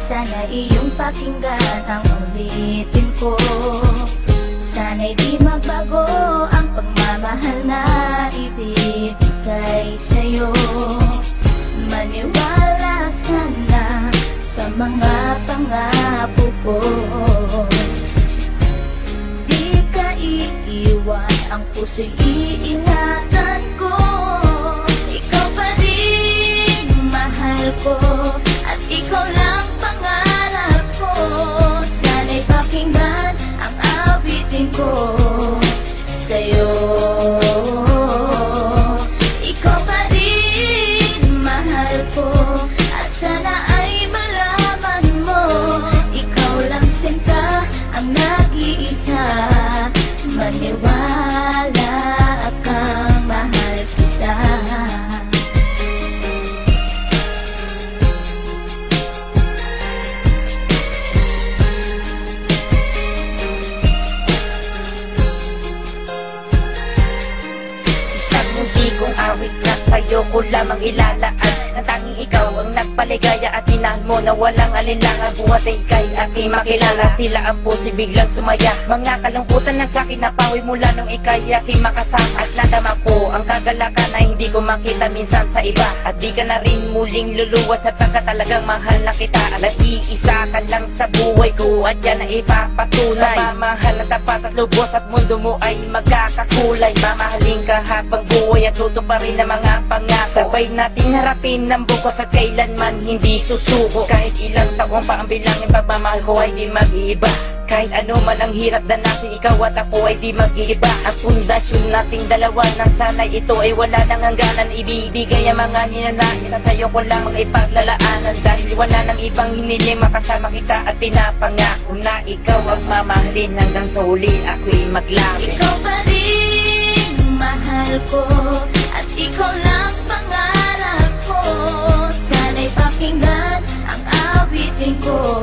sana iyong pakinggan ang ulitin ko. Sana'y di magbago ang pagmamahal na ibibigay sa'yo. Maniwala sana sa mga pangako ko. Di ka iiwan, ang puso'y iingatan ko. Ikaw pa rin mahal ko, at ikaw lang pangarap ko. Sana'y pakinggan ang awitin ko sa'yo. Ikaw pa rin mahal ko, at sana ay malaman mo, ikaw lang sinta ang nag-iisa. Maniwala kang mahal kita. Isang mundi kong awit na sa'yo ko lamang ilalaan, na tanging ikaw ang nagpaligaya at inahan mo na walang alinlangan. Buhat ay ika'y aking makilala, tila ang puso'y biglang sumaya. Mga kalungkutan na sa'kin napawi mula nung ika'y aking makasama, at nadama ko ang kagalakan na hindi ko makita minsan sa iba. At di ka na rin muling luluwas sapagkat talagang mahal na kita. At iisa ka lang sa buhay ko, at yan na ipapatunay. Mamahal na tapat at lubos, at mundo mo ay magkakakulay. Mamahalin ka habang buhay at tutuparin ang mga pangako. Sabay natin harapin ng bukos at kailanman hindi susuko. Kahit ilang taong pa ang bilangin, pagmamahal ko ay di mag-iiba. Kahit ano man ang hirap danasin, ikaw at ako ay di mag-iiba. Ang pundasyon nating dalawa na sana'y ito ay wala nang hangganan. Ibibigay ang mga ninanais at sa'yo ko lang ipaglalaanan. Dahil wala nang ibang hiniling, makasama kita at pinapangako na ikaw ang mamahalin hanggang sa huli ako'y maglapit. Ikaw pa rin mahal ko, at ikaw lang pangarap ko. Sana'y pakinggan ang awitin ko.